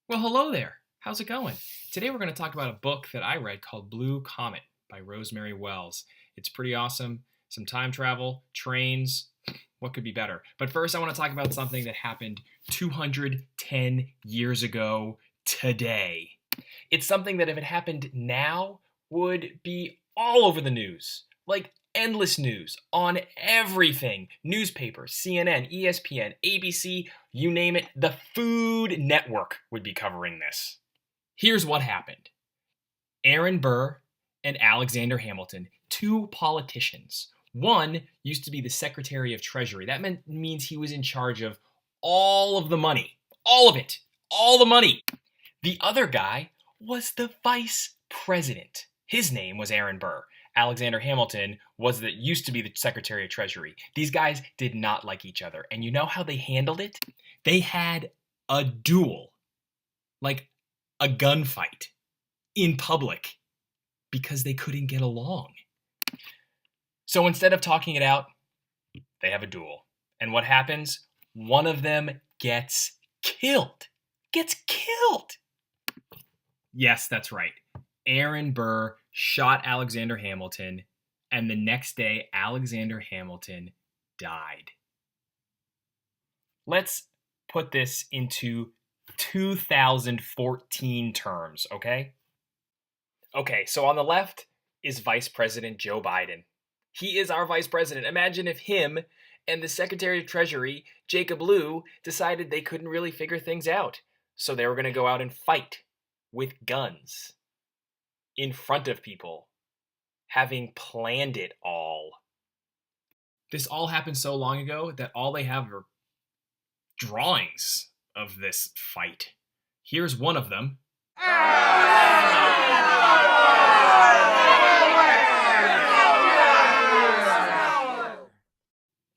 Well, hello there. How's it going? Today we're going to talk about a book that I read called Blue Comet by Rosemary Wells. It's pretty awesome. Some time travel, trains. What could be better? But first, I want to talk about something that happened 210 years ago today. It's something that if it happened now would be all over the news. Like endless news on everything. Newspapers, CNN, ESPN, ABC, you name it, the Food Network would be covering this. Here's what happened. Aaron Burr and Alexander Hamilton, two politicians. One used to be the Secretary of Treasury. That means he was in charge of all of the money. All of it. All the money. The other guy was the vice president. His name was Aaron Burr. Alexander Hamilton used to be the Secretary of Treasury. These guys did not like each other. And you know how they handled it? They had a duel, like a gunfight, in public because they couldn't get along. So instead of talking it out, they have a duel. And what happens? One of them gets killed. Gets killed! Yes, that's right. Aaron Burr shot Alexander Hamilton, and the next day, Alexander Hamilton died. Let's put this into 2014 terms, okay? Okay, so on the left is Vice President Joe Biden. He is our vice president. Imagine if him and the Secretary of Treasury, Jacob Lew, decided they couldn't really figure things out. So they were going to go out and fight with guns in front of people, having planned it all. This all happened so long ago that all they have are drawings of this fight. Here's one of them.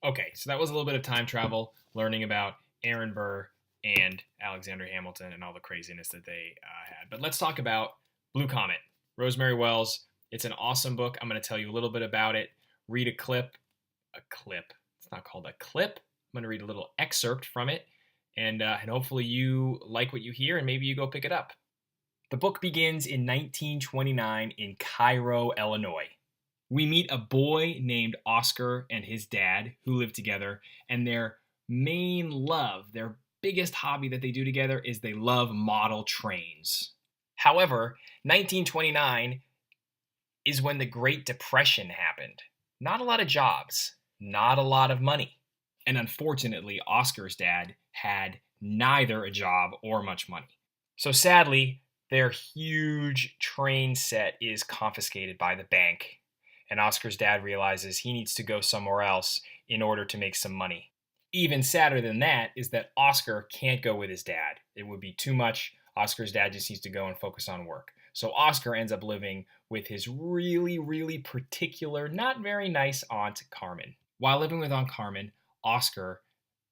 Okay, so that was a little bit of time travel, learning about Aaron Burr and Alexander Hamilton and all the craziness that they had. But let's talk about Blue Comet. Rosemary Wells. It's an awesome book. I'm going to tell you a little bit about it. Read a clip. It's not called a clip. I'm going to read a little excerpt from it. And hopefully you like what you hear and maybe you go pick it up. The book begins in 1929 in Cairo, Illinois. We meet a boy named Oscar and his dad who live together, and their main love, their biggest hobby that they do together is they love model trains. However, 1929 is when the Great Depression happened. Not a lot of jobs, not a lot of money. And unfortunately, Oscar's dad had neither a job or much money. So sadly, their huge train set is confiscated by the bank. And Oscar's dad realizes he needs to go somewhere else in order to make some money. Even sadder than that is that Oscar can't go with his dad. It would be too much. Oscar's dad just needs to go and focus on work. So Oscar ends up living with his really, really particular, not very nice aunt, Carmen. While living with Aunt Carmen, Oscar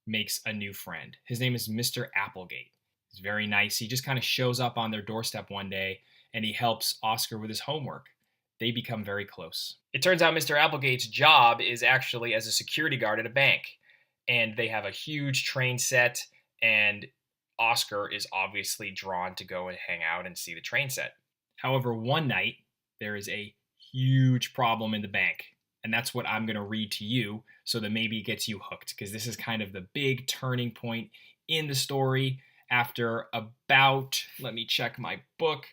makes a new friend. His name is Mr. Applegate. He's very nice. He just kind of shows up on their doorstep one day and he helps Oscar with his homework. They become very close. It turns out Mr. Applegate's job is actually as a security guard at a bank. And they have a huge train set, and Oscar is obviously drawn to go and hang out and see the train set. However, one night, there is a huge problem in the bank. And that's what I'm going to read to you so that maybe it gets you hooked, because this is kind of the big turning point in the story. After about, let me check my book,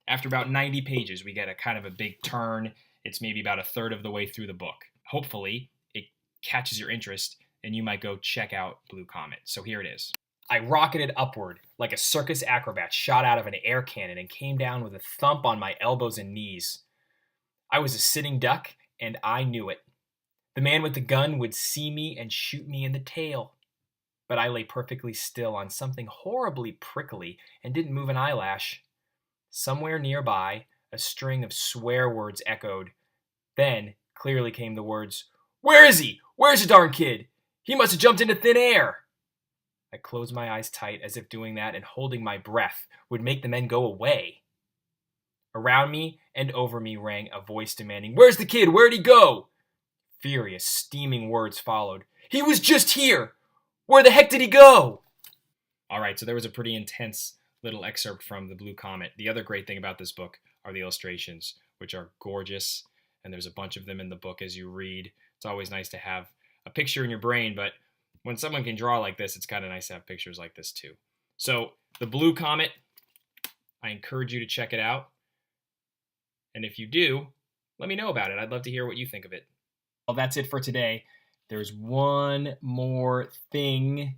after about 90 pages, we get a kind of a big turn. It's maybe about a third of the way through the book. Hopefully, it catches your interest and you might go check out Blue Comet. So here it is. I rocketed upward like a circus acrobat shot out of an air cannon and came down with a thump on my elbows and knees. I was a sitting duck, and I knew it. The man with the gun would see me and shoot me in the tail. But I lay perfectly still on something horribly prickly and didn't move an eyelash. Somewhere nearby, a string of swear words echoed. Then clearly came the words, "Where is he? Where's the darn kid? He must have jumped into thin air." I closed my eyes tight as if doing that and holding my breath would make the men go away. Around me and over me rang a voice demanding, "Where's the kid? Where'd he go?" Furious, steaming words followed. "He was just here! Where the heck did he go?" All right, so there was a pretty intense little excerpt from the Blue Comet. The other great thing about this book are the illustrations, which are gorgeous, and there's a bunch of them in the book as you read. It's always nice to have a picture in your brain, but when someone can draw like this, it's kind of nice to have pictures like this too. So the Blue Comet, I encourage you to check it out. And if you do, let me know about it. I'd love to hear what you think of it. Well, that's it for today. There's one more thing.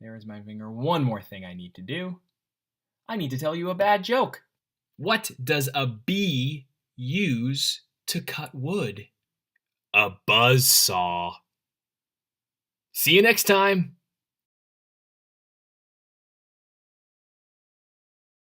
There's my finger. One more thing I need to do. I need to tell you a bad joke. What does a bee use to cut wood? A buzz saw. See you next time.